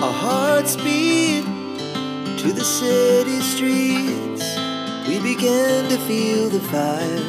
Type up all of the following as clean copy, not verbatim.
Our hearts beat to the city streets. We began to feel the fire.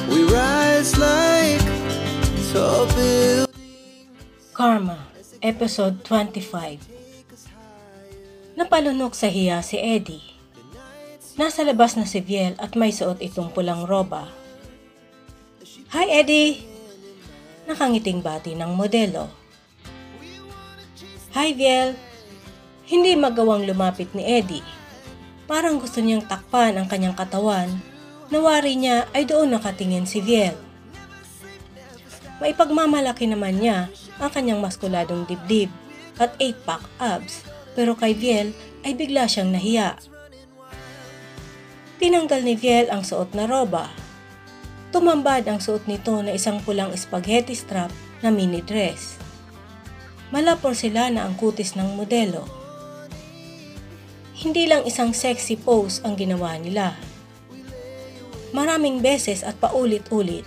We rise like tall buildings. Karma, Episode 25. Napalunok sa hiya si Eddie. Nasa labas na si Viel at may suot itong pulang roba. Hi Eddie! Nakangiting bati ng modelo. Hi Viel! Hindi magawang lumapit ni Eddie. Parang gusto niyang takpan ang kanyang katawan. Nawari niya ay doon nakatingin si Viel. Maipagmamalaki naman niya ang kanyang maskuladong dibdib at 8-pack abs, pero kay Viel ay bigla siyang nahiya. Tinanggal ni Viel ang suot na roba. Tumambad ang suot nito na isang pulang spaghetti strap na mini dress. Malapor sila na ang kutis ng modelo. Hindi lang isang sexy pose ang ginawa nila. Maraming beses at paulit-ulit.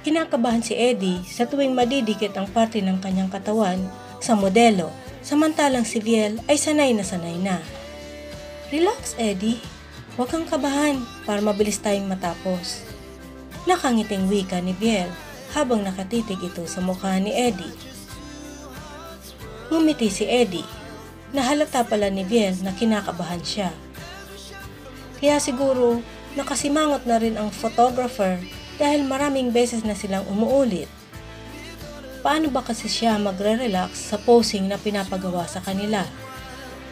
Kinakabahan si Eddie sa tuwing madidikit ang parte ng kanyang katawan sa modelo, samantalang si Viel ay sanay na. Relax Eddie, huwag kang kabahan para mabilis tayong matapos. Nakangiting wika ni Viel habang nakatitig ito sa mukha ni Eddie. Ngumiti si Eddie. Nahalata pala ni Viel na kinakabahan siya. Kaya siguro nakasimangot na rin ang photographer dahil maraming beses na silang umuulit. Paano ba kasi siya magre-relax sa posing na pinapagawa sa kanila?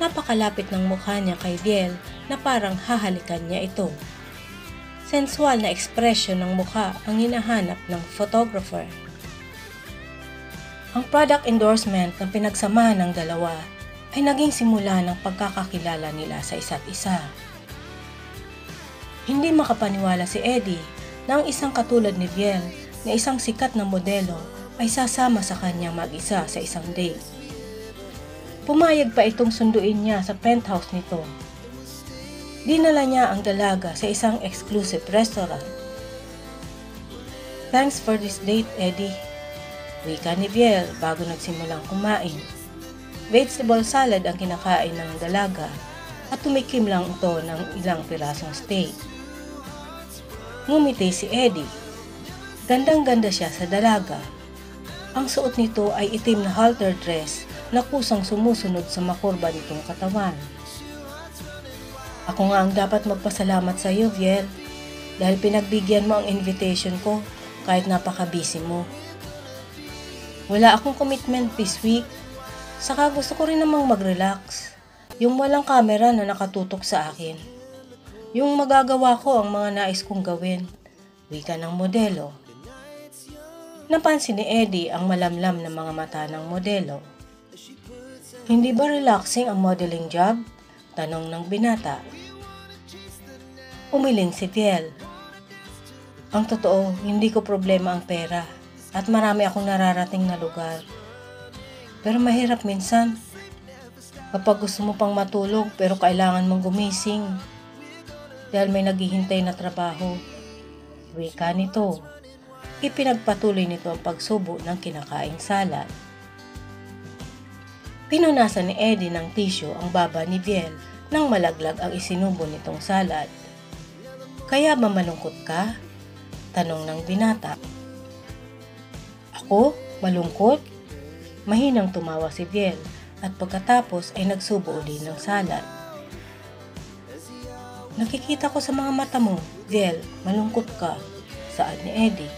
Napakalapit ng mukha niya kay Viel na parang hahalikan niya ito. Sensual na ekspresyon ng mukha ang hinahanap ng photographer. Ang product endorsement ng pinagsamahan ng dalawa ay naging simula ng pagkakakilala nila sa isa't isa. Hindi makapaniwala si Eddie na ang isang katulad ni Viel na isang sikat na modelo ay sasama sa kanya mag-isa sa isang date. Pumayag pa itong sunduin niya sa penthouse nito. Dinala niya ang dalaga sa isang exclusive restaurant. Thanks for this date, Eddie. Wika ni Viel bago nagsimulang kumain. Vegetable salad ang kinakain ng dalaga at tumikim lang ito ng ilang pirasong steak. Ngumiti si Eddie. Gandang-ganda siya sa dalaga. Ang suot nito ay itim na halter dress na kusang sumusunod sa makurba nitong katawan. Ako nga ang dapat magpasalamat sa iyo, Viel, dahil pinagbigyan mo ang invitation ko kahit napaka-busy mo. Wala akong commitment this week, saka gusto ko rin namang mag-relax. Yung walang camera na nakatutok sa akin. Yung magagawa ko ang mga nais kong gawin, wika ng modelo. Napansin ni Eddie ang malamlam na mga mata ng modelo. Hindi ba relaxing ang modeling job? Tanong ng binata. Umiling si Viel. Ang totoo, hindi ko problema ang pera at marami akong nararating na lugar. Pero mahirap minsan. Kapag gusto mo pang matulog pero kailangan mong gumising dahil may naghihintay na trabaho. Wika nito. Ipinagpatuloy nito ang pagsubo ng kinakaing salad. Pinunasan ni Eddie ng tissue ang baba ni Viel nang malaglag ang isinubo nitong salad. Kaya ba malungkot ka? Tanong ng binata. Ako? Malungkot? Mahinang tumawa si Viel at pagkatapos ay nagsubo uli ng salad. Nakikita ko sa mga mata mo, Viel, malungkot ka, saad ni Eddie.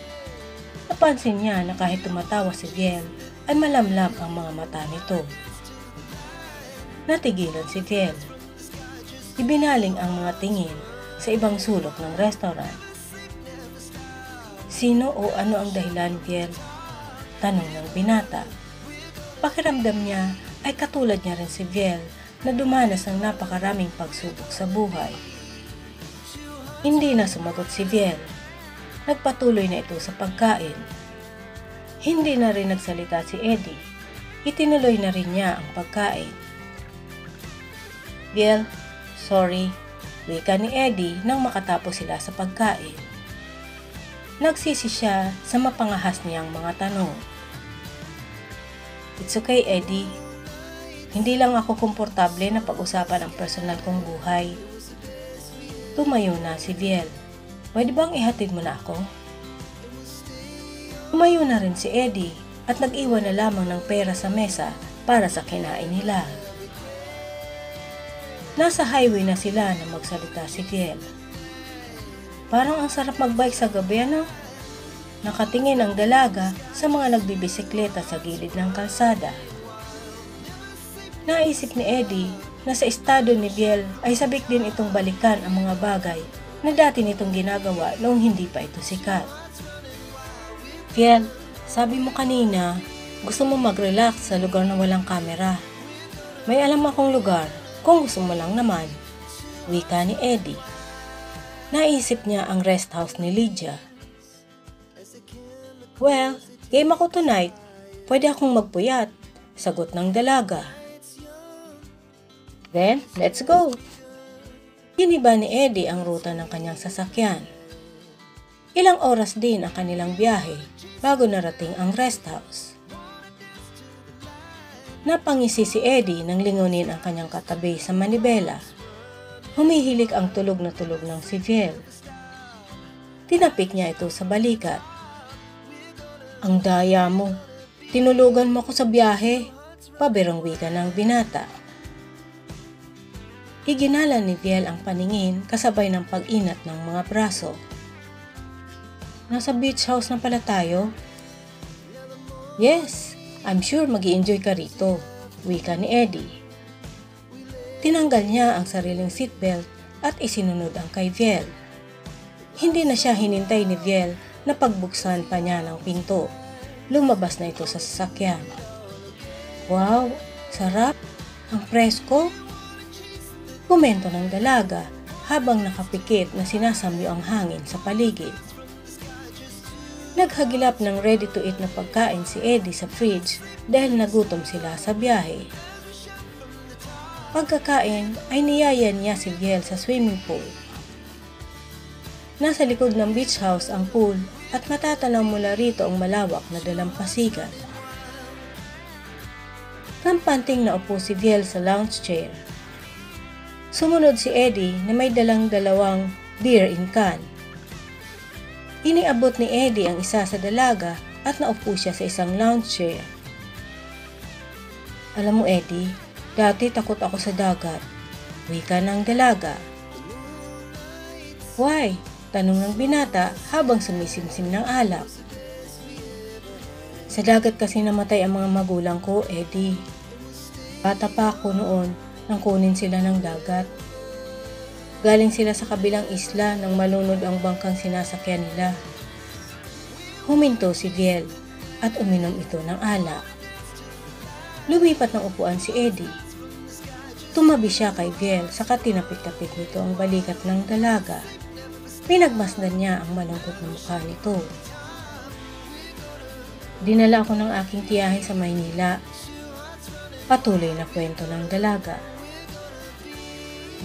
Napansin niya na kahit tumatawa si Viel ay malamlam ang mga mata nito. Natigilan si Viel. Ibinaling ang mga tingin sa ibang sulok ng restaurant. Sino o ano ang dahilan, Viel? Tanong ng binata. Pakiramdam niya ay katulad niya rin si Viel na dumanas ng napakaraming pagsubok sa buhay. Hindi na sumagot si Viel. Nagpatuloy na ito sa pagkain. Hindi na rin nagsalita si Eddie. Itinuloy na rin niya ang pagkain. Viel, sorry, wika ni Eddie nang makatapos sila sa pagkain. Nagsisi siya sa mapangahas niyang mga tanong. It's okay, Eddie. Hindi lang ako komportable na pag-usapan ang personal kong buhay. Tumayo na si Viel. Pwede bang ihatid mo na ako? Tumayo na rin si Eddie at nag-iwan na lamang ng pera sa mesa para sa kinain nila. Nasa highway na sila na magsalita si Viel. Parang ang sarap magbike sa gabi, ano? Nakatingin ang dalaga sa mga nagbibisikleta sa gilid ng kalsada. Naisip ni Eddie na sa estado ni Viel ay sabik din itong balikan ang mga bagay na dati nitong ginagawa noong hindi pa ito sikat. Viel, sabi mo kanina, gusto mo mag-relax sa lugar na walang kamera. May alam akong lugar kung gusto mo lang naman, wika ni Eddie. Naisip niya ang rest house ni Lydia. Well, game ako tonight. Pwede akong magpuyat, sagot ng dalaga. Then, let's go! Giniba ni Eddie ang ruta ng kanyang sasakyan. Ilang oras din ang kanilang biyahe bago narating ang rest house. Napangisi si Eddie nang lingunin ang kanyang katabi sa manibela. Humihilik ang tulog na tulog ng si Viel. Tinapik niya ito sa balikat. Ang daya mo, tinulugan mo ko sa biyahe, pabirang wika ng binata. Iginala ni Viel ang paningin kasabay ng pag-inat ng mga braso. Nasa beach house na pala tayo? Yes, I'm sure mag-i-enjoy ka rito, wika ni Eddie. Tinanggal niya ang sariling seatbelt at isinunod ang kay Viel. Hindi na siya hinintay ni Viel na pagbuksan pa niya ng pinto. Lumabas na ito sa sasakyan. Wow, sarap! Ang presko! Komento ng dalaga habang nakapikit na sinasamyo ang hangin sa paligid. Naghagilap ng ready-to-eat na pagkain si Eddie sa fridge dahil nagutom sila sa biyahe. Pagkakain ay niyayan niya si Viel sa swimming pool. Nasa likod ng beach house ang pool at matatanaw mula rito ang malawak na dalampasigan. Kampanting naupo si Viel sa lounge chair. Sumunod si Eddie na may dalang dalawang beer in can. Iniabot ni Eddie ang isa sa dalaga at naupo siya sa isang lounge chair. Alam mo Eddie, dati takot ako sa dagat, wika ng dalaga. Why? Tanong ng binata habang sumisimsim ng alak. Sa dagat kasi namatay ang mga magulang ko, Eddie. Bata pa ako noon nang kunin sila ng dagat. Galing sila sa kabilang isla nang malunod ang bangkang sinasakyan nila. Huminto si Viel at uminom ito ng alak. Lumipat ng upuan si Eddie. Tumabi siya kay Viel saka tinapik-tapik nito ang balikat ng dalaga. Pinagmasdan niya ang malungkot na mukha nito. Dinala ako ng aking tiyahin sa Maynila. Patuloy na kwento ng dalaga.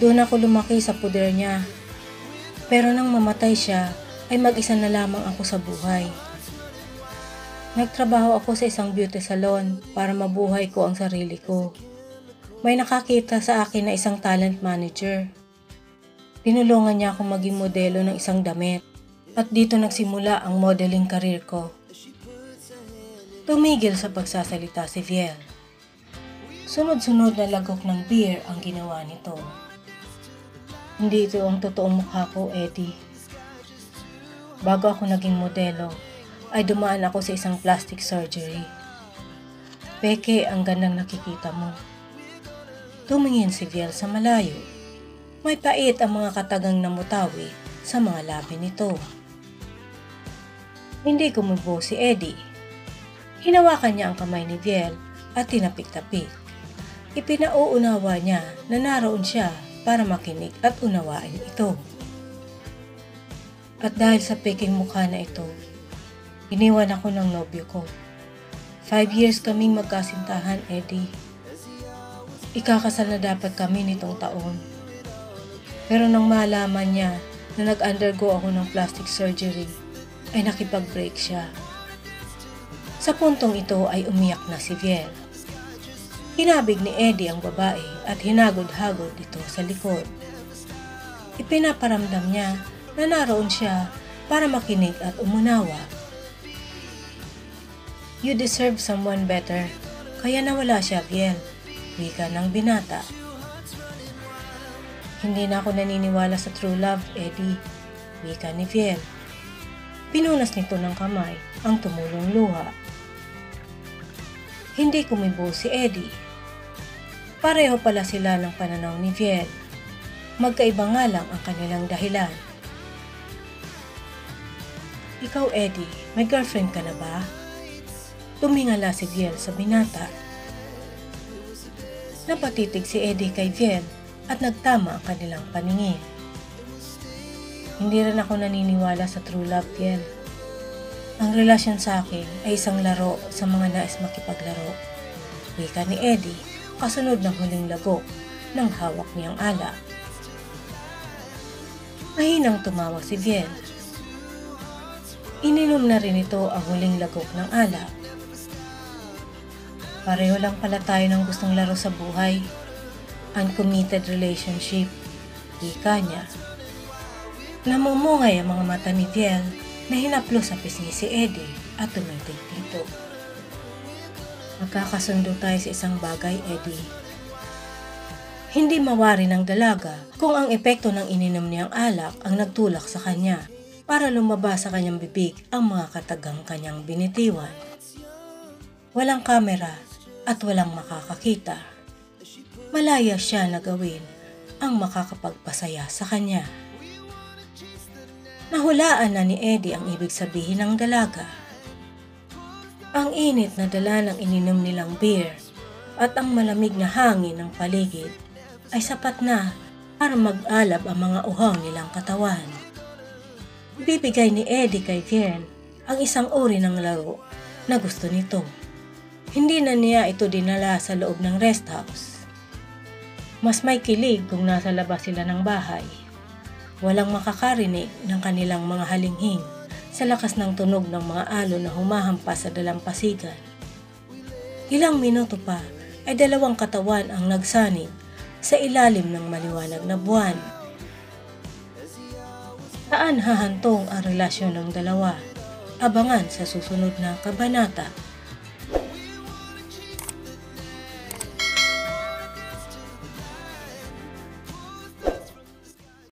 Doon ako lumaki sa puder niya. Pero nang mamatay siya, ay mag-isa na lamang ako sa buhay. Nagtrabaho ako sa isang beauty salon para mabuhay ko ang sarili ko. May nakakita sa akin na isang talent manager. Tinulungan niya akong maging modelo ng isang damit at dito nagsimula ang modeling career ko. Tumigil sa pagsasalita si Viel. Sunod-sunod na lagok ng beer ang ginawa nito. Hindi ito ang totoong mukha ko, Eddie. Bago ako naging modelo, ay dumaan ako sa isang plastic surgery. Peke ang gandang nakikita mo. Tumingin si Viel sa malayo. May pait ang mga katagang namutawi sa mga labi nito. Hindi kumubo si Eddie. Hinawakan niya ang kamay ni Viel at tinapik-tapik. Ipinauunawa niya na naroon siya para makinig at unawain ito. At dahil sa peking mukha na ito, iniwan ako ng nobyo ko. 5 years kaming magkasintahan, Eddie. Ikakasal na dapat kami nitong taon. Pero nang malaman niya na nag-undergo ako ng plastic surgery, ay nakipag-break siya. Sa puntong ito ay umiyak na si Viel. Hinabig ni Eddie ang babae at hinagod-hagod ito sa likod. Ipinaparamdam niya na naroon siya para makinig at umunawa. "You deserve someone better, kaya nawala siya, Viel," wika ng binata. "Hindi na ako naniniwala sa true love, Eddie," wika ni Viel. Pinunas nito ng kamay ang tumulong luha. Hindi kumibo si Eddie. Pareho pala sila ng pananaw ni Viel. Magkaiba nga lang ang kanilang dahilan. "Ikaw, Eddie, may girlfriend ka na ba?" Tumingala si Viel sa binata. Napatitig si Eddie kay Viel at nagtama ang kanilang paningin. "Hindi rin ako naniniwala sa true love, Viel. Ang relasyon sa akin ay isang laro sa mga nais makipaglaro," wika ni Eddie kasunod ng huling lagok ng hawak niyang alak. Mahinang tumawa si Viel. Ininom na rin ito ang huling lagok ng alak. "Pareho lang pala tayo ng gustong laro sa buhay. Uncommitted relationship," wika niya. Namumungay ang mga mata ni Viel na hinaplo sa pisngi si Eddie at tumitig dito. "Magkakasundo tayo sa isang bagay, Eddie." Hindi mawari ng dalaga kung ang epekto ng ininom niyang alak ang nagtulak sa kanya para lumabas sa kanyang bibig ang mga katagang kanyang binitiwan. Walang kamera at walang makakakita. Malaya siya na gawin ang makakapagpasaya sa kanya. Nahulaan na ni Eddie ang ibig sabihin ng dalaga. Ang init na dala ng ininom nilang beer at ang malamig na hangin ng paligid ay sapat na para mag-alab ang mga uhaw nilang katawan. Bibigay ni Eddie kay Viel ang isang uri ng laro na gusto nito. Hindi na niya ito dinala sa loob ng rest house. Mas may kilig kung nasa labas sila ng bahay. Walang makakarinig ng kanilang mga halinghing sa lakas ng tunog ng mga alon na humahampas sa dalampasigan. Ilang minuto pa ay dalawang katawan ang nagsanib sa ilalim ng maliwanag na buwan. Saan hahantong ang relasyon ng dalawa? Abangan sa susunod na kabanata.